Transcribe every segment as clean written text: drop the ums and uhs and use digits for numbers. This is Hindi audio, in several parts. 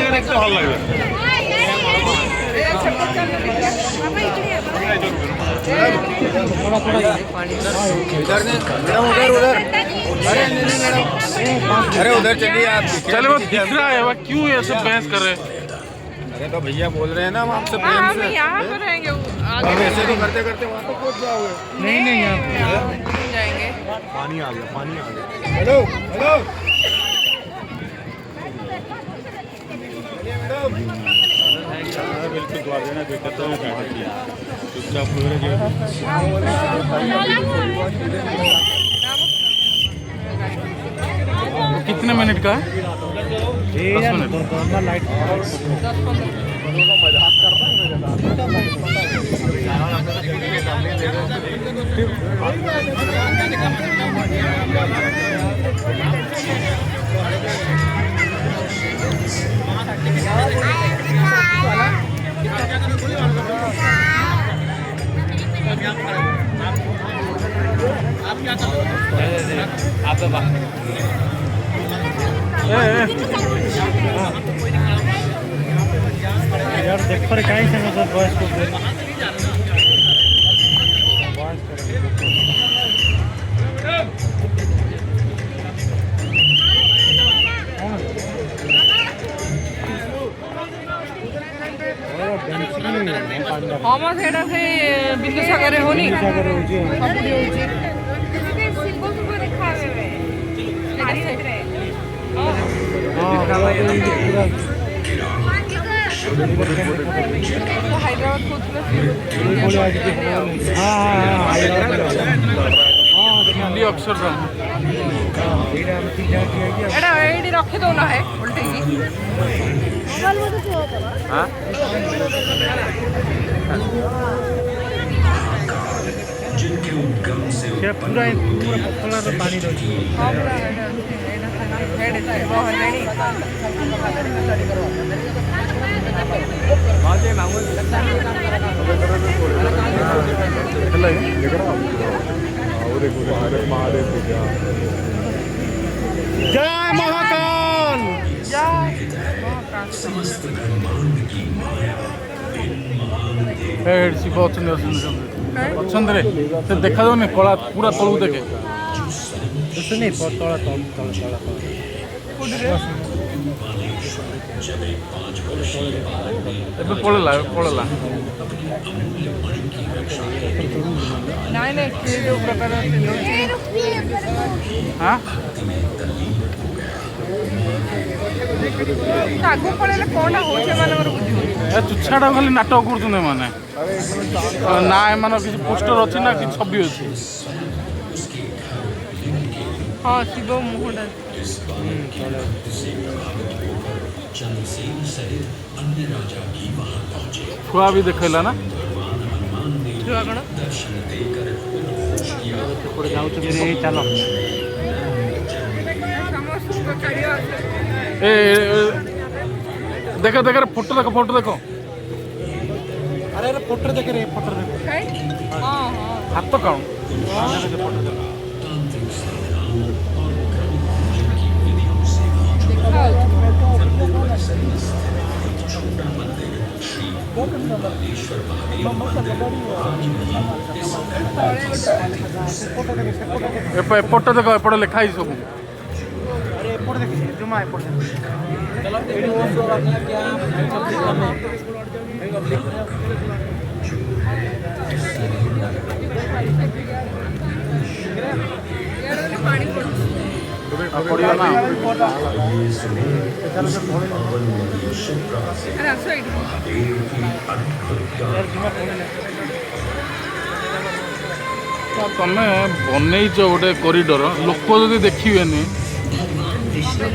জায়গা দেখতে ভালো লাগবে। अरे उधर चलिए आप। चले वो दिख रहा है, वह क्यों ऐसे बहस कर रहे हैं? अरे तो भैया बोल रहे हैं ना हम आपसे प्रेम से। यहाँ पे रहेंगे, अब ऐसे तो करते करते वहाँ तो पहुँच जाओगे। नहीं यहाँ जाएंगे। पानी आ गया, पानी आ गया। हेलो हेलो बिल्कुल दुआ देना, दिक्कत तो चुपचाप कितने मिनट का है? 10 मिनट। लाइट आप क्या कर रहे हो? आप यार देख पर कहीं से मतलब बॉयज को हम सेटा से बिंदुसागर होनी सागर होची सबुठी होची सिंबल सुपर देखावे आरी रे हां हैदराबाद को दिल्ली अक्षरधाम। एटा एडी रखे दो ना है उल्टे की हां से पूरा पतला तो पानी रहती है। जय महाकाल। ଶିବ ଅଛନ୍ତି ଅଛନ୍ତି ରେ ସେ ଦେଖାଯାଉନି କଳା ପୁରା ତଳକୁ ଦେଖେ। नहीं तला ଏବେ ପଳେଇଲା ପଳେଇଲା। ନାଇଁ ନାଇଁ ସେ ଯୋଉ ପ୍ରକାର ହାଁ ଆଗକୁ ପଳେଇଲେ କ'ଣ ହଉଛି ଏମାନଙ୍କର ବୁଝିବନି। ଏ ତୁଚ୍ଛାଟା ଖାଲି ନାଟକ କରୁଛନ୍ତି ଏମାନେ। ନା ଏମାନଙ୍କର କିଛି ପୋଷ୍ଟର ଅଛି ନା କିଛି ଛବି ଅଛି। ହଁ ଶିବ ମୁହଁଟା ଛୁଆ ବି ଦେଖେଇଲା ନା ଛୁଆ କ'ଣ ଚାଲ ଏ ଦେଖ ଦେଖ ଫଟୋ ଦେଖ ଫଟୋ ଦେଖ। अरे फोटो देख रहे फोटो देख ହଁ ହଁ ହାତ କାଣ ଏପଟ ଦେଖ ଏପଟ ଲେଖା ହେଇଛି ସବୁ। अरे एपट देख जुमा एपट ପଡ଼ିବ ନା ତମେ ବନେଇଛ ଗୋଟେ କରିଡର, ଲୋକ ଯଦି ଦେଖିବେନି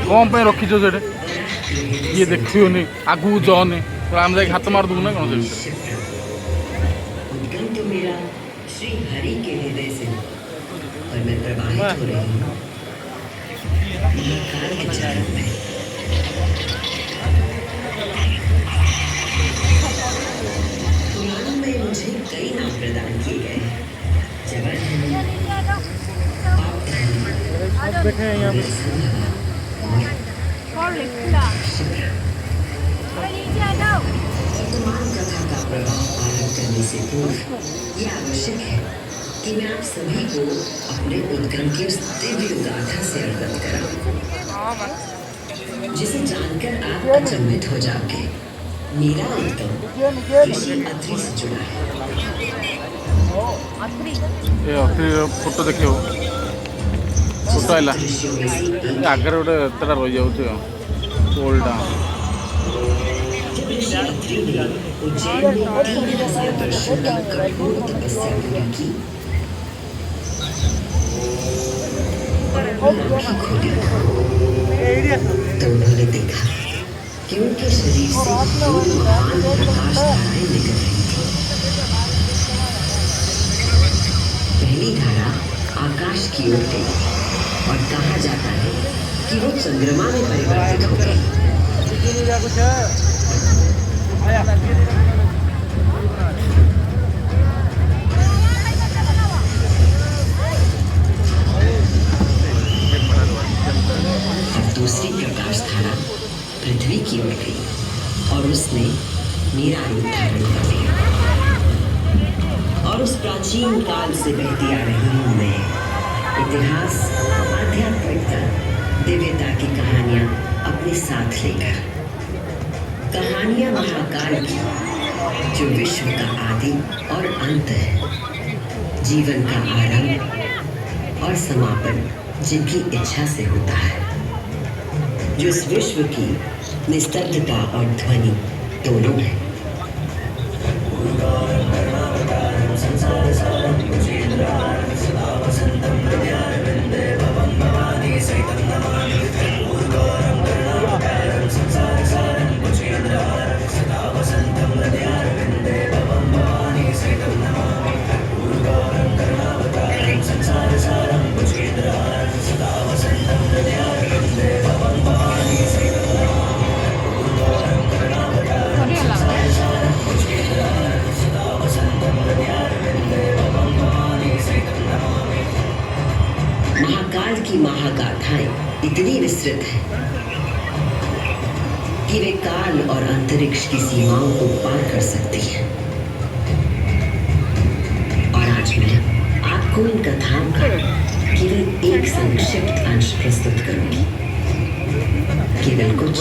କ'ଣ ପାଇଁ ରଖିଛ ସେଠି? ଇଏ ଦେଖିବନି ଆଗକୁ ଯାଅନି, ଆମେ ଯାଇକି ହାତ ମାରିଦେବୁ ନା କ'ଣ ସେ ଭିତରେ? श्री हरि के हृदय से और मैं प्रवाहित हो रही हूँ महाकाल के चरण में। पुराण में मुझे कई नाम प्रदान किए गए हैं। जबरधनी, देखे यहाँ पे से पूर्व यह आवश्यक है कि मैं आप सभी को अपने उद्गम की उस दिव्य गाथा से अवगत कराऊं, हाँ बस जिसे जानकर आप अचंभित हो जाओगे। मेरा उद्गम ऋषि अत्रि से जुड़ा है। ଏ ଅତି ଫଟୋ ଦେଖିବ ଫଟୋ ହେଲା ऋषियों में से एक ଆଗରେ ଗୋଟେ ଏତେଟା ରହିଯାଉଛି ଆଉ ପୋଲ୍ଟା जब ऋषि अत्रि ने उज्जैन में 3000 वर्षों की कठोर तपस्या पूरी की और अपनी आंखें खोली तो उन्होंने देखा कि उनके शरीर से दो महान प्रकाश धाराएं निकल रही थी। पहली धारा आकाश की ओर गई और कहा जाता है कि वो चंद्रमा में परिवर्तित हो गई। और दूसरी प्रकाश धारा पृथ्वी की ओर गई और उसने मेरा रूप धारण कर लिया। और उस प्राचीन काल से बहती आ रही हूँ मैं इतिहास, आध्यात्मिकता, दिव्यता की कहानियाँ अपने साथ लेकर। कहानियाँ महाकाल की, जो विश्व का आदि और अंत है, जीवन का आरंभ और समापन जिनकी इच्छा से होता है, जो इस विश्व की निस्तब्धता और ध्वनि दोनों है। महाकाल की महागाथाएं इतनी विस्तृत हैं कि वे काल और अंतरिक्ष की सीमाओं को पार कर सकती हैं। और आज मैं आपको इन कथाओं का केवल एक संक्षिप्त अंश प्रस्तुत करूंगी, केवल कुछ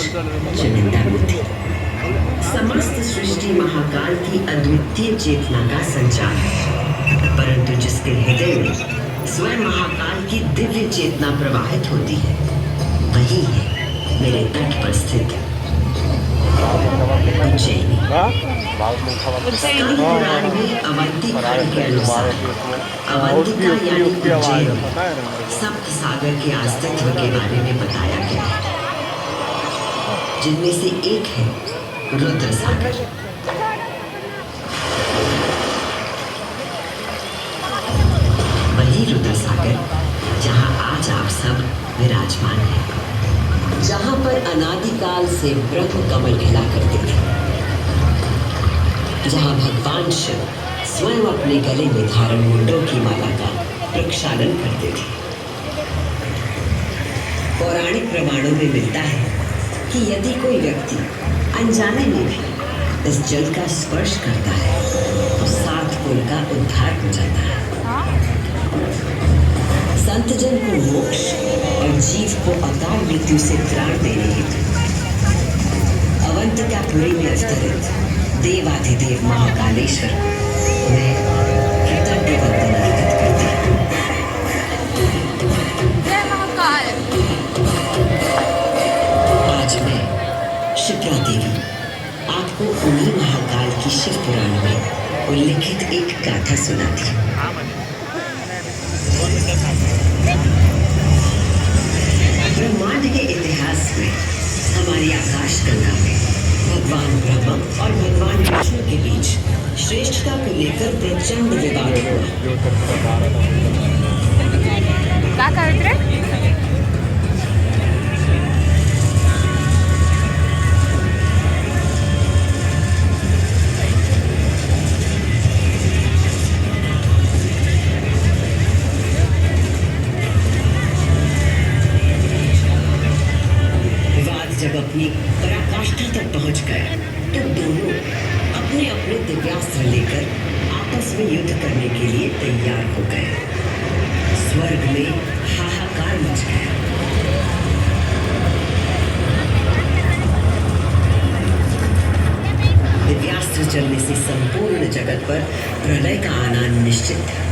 चुनिंदा बुद्धि। समस्त सृष्टि महाकाल की अद्वितीय चेतना का संचार है, परंतु जिसके हृदय में स्वयं महाकाल की दिव्य चेतना प्रवाहित होती है, वही है मेरे तट पर स्थित उज्जैनी। स्कंद पुराण में अवंती खंड के अनुसार अवंतिका यानी उज्जैन सप्त सागर के अस्तित्व के बारे में बताया गया है, जिनमें से एक है रुद्र सागर। वही रुद्र सागर जहाँ आज आप सब विराजमान हैं, जहाँ पर अनादिकाल से ब्रह्म कमल खिला करते थे, जहाँ भगवान शिव स्वयं अपने गले में धारण मुंडों की माला का प्रक्षालन करते थे। पौराणिक प्रमाणों में मिलता है कि यदि कोई व्यक्ति अनजाने में भी इस जल का स्पर्श करता है तो 7 कुल का उद्धार हो जाता है। संत जन को मोक्ष और जीव को अकाल मृत्यु से त्राण देने हेतु अवंतिकापुरी में अवतरित देवाधिदेव महाकालेश्वर मैं कृतज्ञ वंदना अर्पित करती हूँ। जय महाकाल। आज मैं शिप्रा देवी आपको उन्हीं महाकाल की शिव पुराण में उल्लिखित एक गाथा सुनाती हूँ। ब्रह्मांड के इतिहास में हमारी आकाश गंगा में भगवान ब्रह्मा और भगवान विष्णु के बीच श्रेष्ठता को लेकर प्रचंड विवाद हुआ। क्या करते रे? जब अपनी पराकाष्ठा तक पहुंच गए तो दोनों अपने अपने दिव्यास्त्र लेकर आपस में युद्ध करने के लिए तैयार हो गए। स्वर्ग में हाहाकार मच गया। दिव्यास्त्र चलने से संपूर्ण जगत पर प्रलय का आना निश्चित था।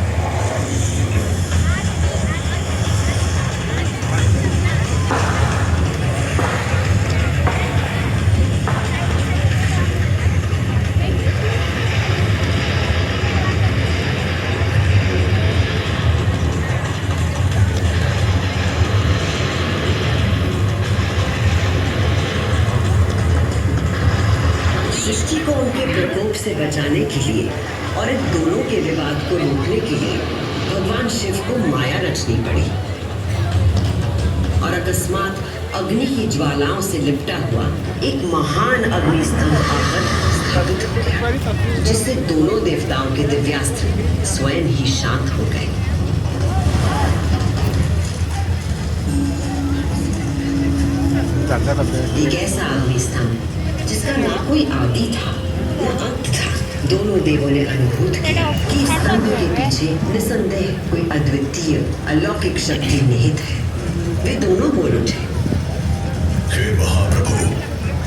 सृष्टि को उनके प्रकोप से बचाने के लिए और इन दोनों के विवाद को रोकने के लिए भगवान शिव को माया रचनी पड़ी। और अकस्मात अग्नि की ज्वालाओं से लिपटा हुआ एक महान अग्निस्तंभ आकर स्थापित हो गया, जिससे दोनों देवताओं के दिव्यास्त्र स्वयं ही शांत हो गए। एक ऐसा अग्निस्तंभ जिसका ना कोई आदि था न अंत था। दोनों देवों ने अनुभूत किया कि इस स्तंभ के पीछे निसंदेह कोई अद्वितीय अलौकिक शक्ति निहित है। वे दोनों बोल उठे, हे महाप्रभु,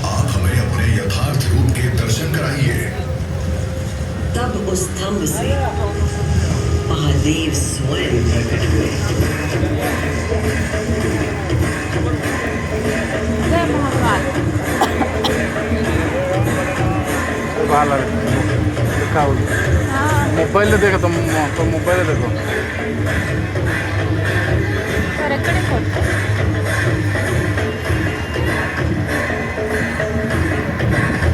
आप हमें अपने यथार्थ रूप के दर्शन कराइए। तब उस स्तंभ से महादेव स्वयं प्रकट हुए। जय महाकाल। मोबाइल देखो तो मोबाइल देखो और ఎక్కడే కొట్టు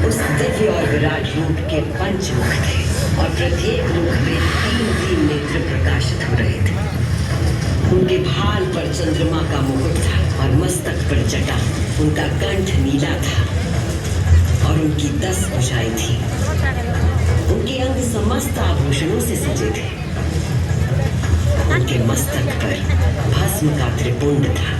उस दिव्य और विराट रूप के पंचमुख थे और प्रत्येक मुख में 3 नेत्र प्रकाशित हो रहे थे। उनके भाल पर चंद्रमा का मुकुट था और मस्तक पर जटा। उनका कंठ नीला था और उनकी 10 भुजाएं थी। उनके अंग समस्त आभूषणों से सजे थे। उनके मस्तक पर भस्म का त्रिपुंड था।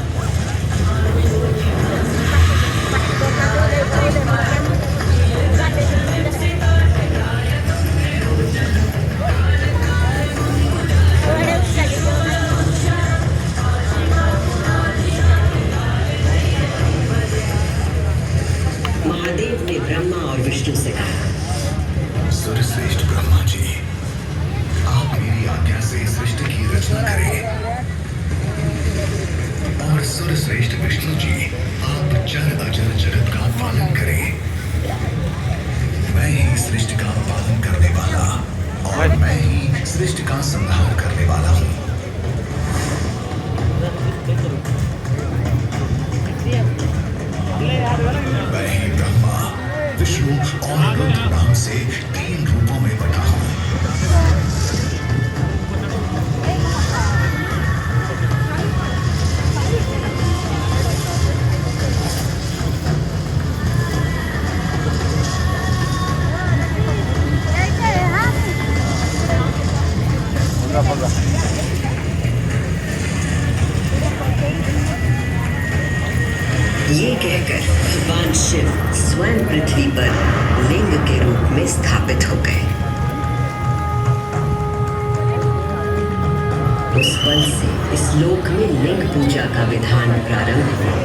महादेव ने ब्रह्मा और विष्णु से कहा, सर्वश्रेष्ठ ब्रह्मा जी, आप मेरी आज्ञा से सृष्टि की रचना करें और सर्वश्रेष्ठ विष्णु जी, आप चर अचर जगत का पालन करें। मैं ही सृष्टि का पालन करने वाला और मैं ही सृष्टि का संहार करने वाला हूँ। मैं ही ब्रह्मा, विष्णु और रुद्र नाम से 3 रूपों में बना हूँ। ये कहकर भगवान शिव स्वयं पृथ्वी पर लिंग के रूप में स्थापित हो गए। उस पल से इस लोक में लिंग पूजा का विधान प्रारंभ हुआ।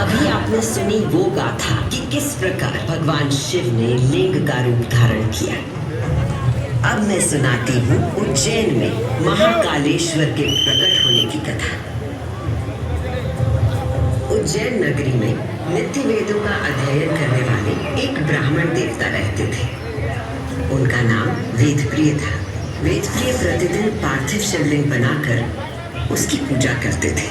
अभी आपने सुनी वो गाथा कि किस प्रकार भगवान शिव ने लिंग का रूप धारण किया। अब मैं सुनाती हूँ उज्जैन में महाकालेश्वर के प्रकट होने की कथा। उज्जैन नगरी में नित्य वेदों का अध्ययन करने वाले एक ब्राह्मण देवता रहते थे। उनका नाम वेदप्रिय था। वेदप्रिय प्रतिदिन पार्थिव शिवलिंग बनाकर उसकी पूजा करते थे।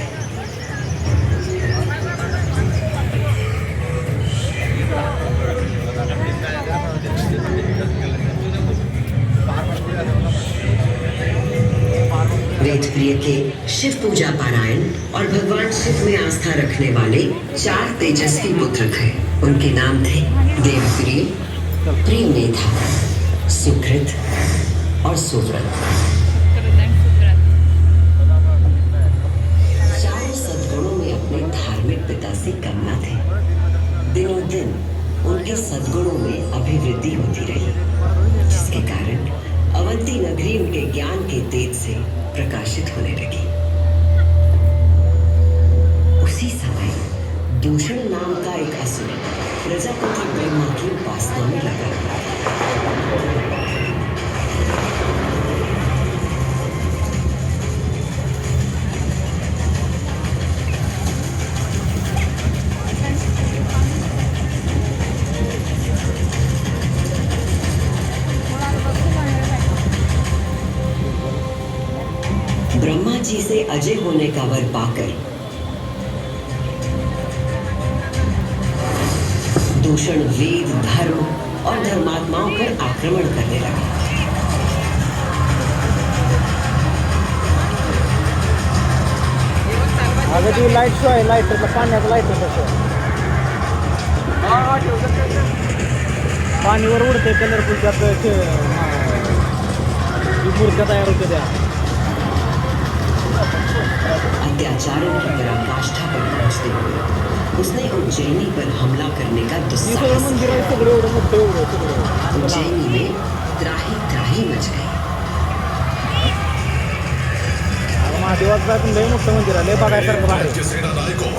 वेदप्रिय प्रिय के शिव पूजा पारायण और भगवान शिव में आस्था रखने वाले 4 तेजस्वी पुत्र थे। उनके नाम थे देवप्रिय, प्रियमेधा, सुकृत और सुव्रत। चारों सद्गुणों में अपने धार्मिक पिता से कम न थे। दिनों दिन उनके सद्गुणों में अभिवृद्धि होती रही, जिसके कारण अवंती नगरी उनके ज्ञान के तेज से प्रकाशित होने लगी। उसी समय दूषण नाम का एक असुर प्रजापति ब्रह्मा की उपासना में लगा। ब्रह्मा जी से अजय होने का वर पाकर दूषण वेद, धर्म और धर्मात्माओं पर आक्रमण करने लगा। अगं ती लाईट शो आहे, लाईट पाण्याचं लाईट तसं पाणीवर उडते कलरफुल त्यात मूर्त्या तयार होते त्या। अत्याचारों की पराकाष्ठा पर पहुंचते हुए उसने उज्जैनी पर हमला करने का दुस्साहस किया। उज्जैनी में त्राही त्राही मच गई। महादेवाचं लय मोठं मंदिर आहे, लय बघायसारखं आहे। राज्य सेनानायकों,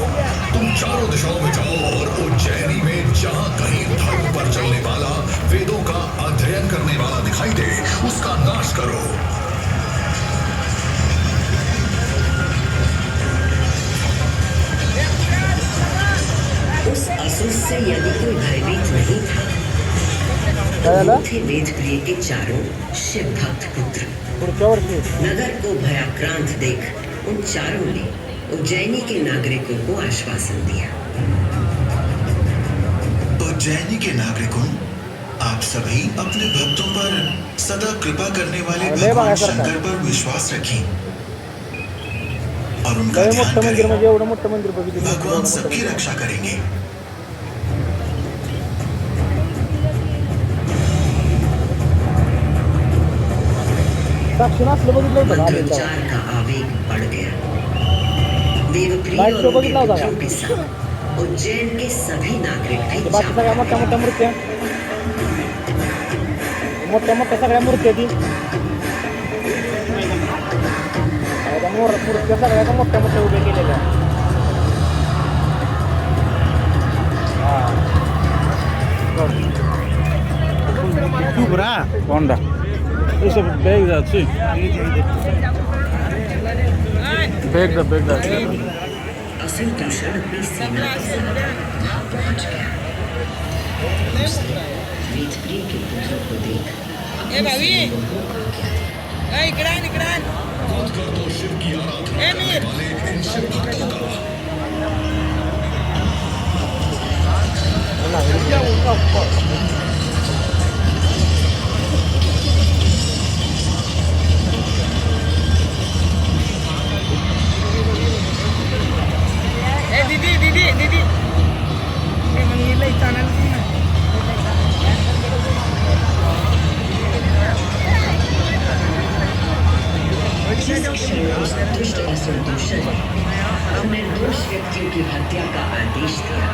तुम चारों दिशाओं में जाओ और उज्जैनी में जहाँ कहीं धर्म पर चलने वाला, वेदों का अध्ययन करने वाला दिखाई दे, उसका नाश करो। उस असुर से यदि कोई भयभीत नहीं था, थे वेद प्रिय के चारों शिव भक्त पुत्र। नगर को भयाक्रांत देख उन चारों ने उज्जैनी के नागरिकों को आश्वासन दिया। उज्जैनी के नागरिकों, आप सभी अपने भक्तों पर सदा कृपा करने वाले भगवान शंकर पर विश्वास रखें और उनका ध्यान करें। भगवान सबकी रक्षा करेंगे। मंत्रोच्चार का आवेग बढ़ गया। देवप्रिय और उनके पुत्रों के साथ उज्जैन के सभी नागरिक भी मोठ्या मोठ्या सगळ्या मूर्त्या ती मूर्त्या सगळ्या मोठ्या मोठ्या उभ्या केलेल्या। कौनटा ये सब बैग जाच्छी बैग दा असुर दूषण अपनी सेना के साथ वहां पहुंच गया। वेदप्रिय के पुत्रों को देख शिव की आराधना करने वाले इन शिव भक्तों का दीदी menilai channel sini. दुष्ट असुर दूषण निर्दोष व्यक्तियों की हत्या का आदेश दिया।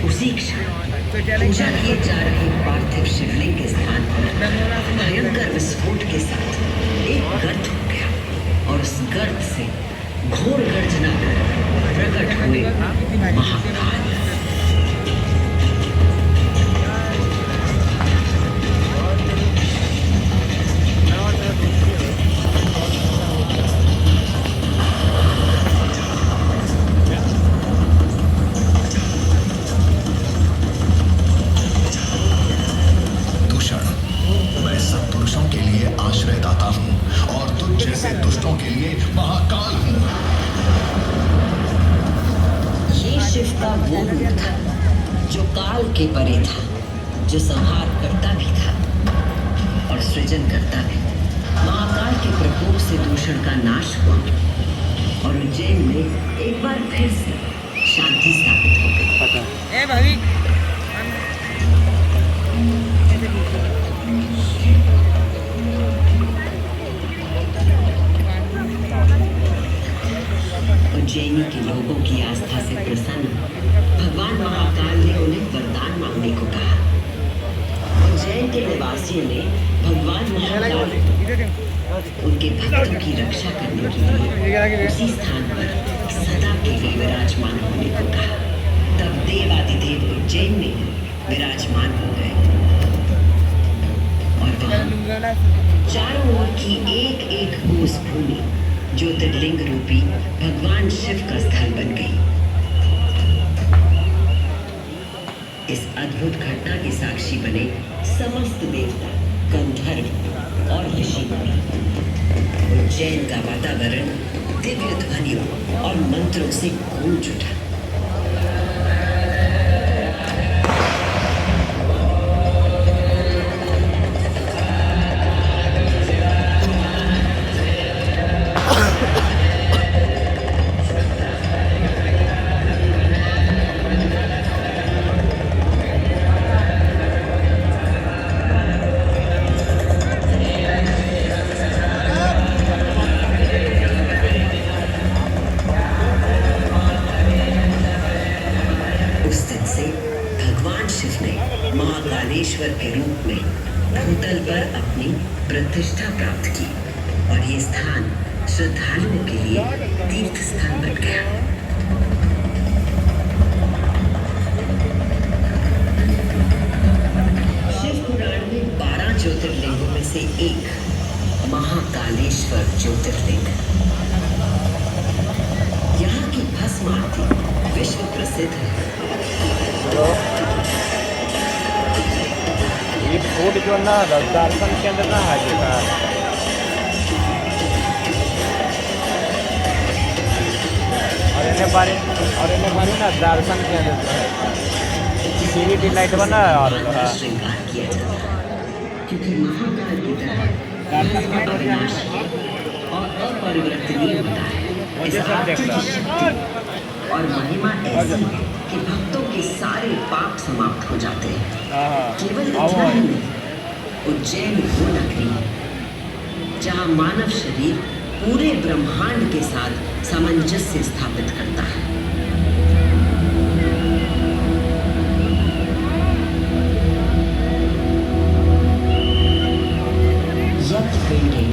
उसी क्षण पूजा किए जा रहे पार्थिव शिवलिंग के स्थान पर भयंकर विस्फोट के साथ एक गर्त हो गया और उस गर्त से घोर गर्जना कर प्रकट हुए महाकाल। के परे था, जो संहार करता भी था और सृजन करता भी। महाकाल के प्रकोप से दूषण का नाश हुआ और उज्जैन में एक बार फिर से शांति स्थापित हो गई। ए भाभी उज्जैनी के लोगों की आस्था से प्रसन्न भगवान महाकाल ने उन्हें वरदान मांगने को कहा। उज्जैन के निवासियों ने भगवान महाकाल उनके भक्तों की रक्षा करने के लिए उसी स्थान पर सदा के लिए विराजमान होने को कहा। तब देवादिदेव उज्जैन में विराजमान हो गए और वहाँ चारों ओर की एक एक कोस भूमि ज्योतिर्लिंग रूपी भगवान शिव का स्थल बन गई। इस अद्भुत घटना के साक्षी बने समस्त देवता, गंधर्व और ऋषि मुनि। उज्जैन का वातावरण दिव्य ध्वनियों और मंत्रों से गूंज उठा। महाकालेश्वर के रूप में भूतल पर अपनी प्रतिष्ठा प्राप्त की और ये स्थान श्रद्धालुओं के लिए तीर्थ स्थान बन गया। शिव पुराण में 12 ज्योतिर्लिंगों में से एक महाकालेश्वर ज्योतिर्लिंग। यहाँ की भस्म आरती विश्व प्रसिद्ध है। ये फूड जो ना दर्शन केंद्र ना है का और इन्हें बारी ना दर्शन केंद्र सीरीटी नाइट बना और श्रृंगार किया जाता है क्योंकि महाकाल की तरह अविनाशी और अपरिवर्तनीय होता है। इस आरती की शक्ति और महिमा ऐसी है कि भक्तों के सारे पाप समाप्त हो जाते हैं। केवल इतना ही नहीं, उज्जैन वो नगरी है जहाँ मानव शरीर पूरे ब्रह्मांड के साथ सामंजस्य स्थापित करता है। यत् पिंडे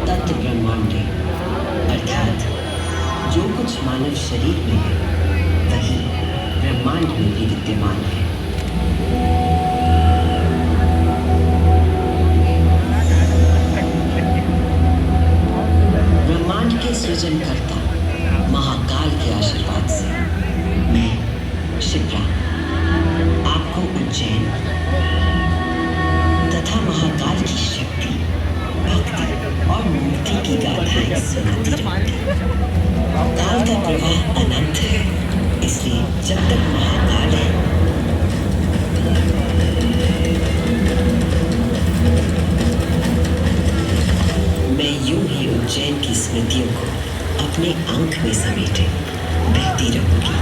तत् ब्रह्मांडे, अर्थात जो कुछ मानव शरीर में है वही ब्रह्मांड में भी विद्यमान है। ब्रह्मांड के सृजनकर्ता महाकाल के आशीर्वाद से मैं शिप्रा आपको उज्जैन तथा महाकाल की शक्ति, भक्ति और मुक्ति की गाथाएं सुनाती रहूंगी। काल का प्रवाह अनंत है, इसलिए जब तक महाकाल है मैं यूं ही उज्जैन की स्मृतियों को अपने अंक में समेटे बहती रहूंगी।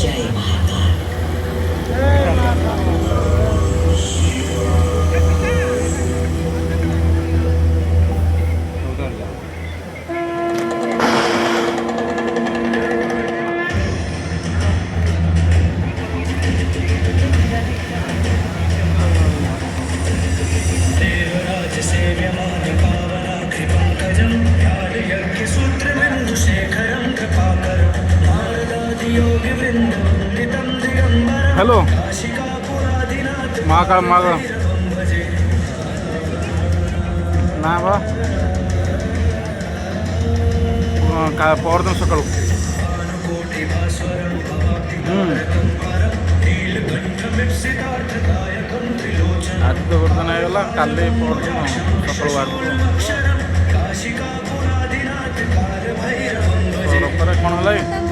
जय महाकाल। हेलो महाकाल महाकाल ना बा परदिन सकाळू आज तो बर्तन आईगला काली परदिन सकाळू बाहर कौन है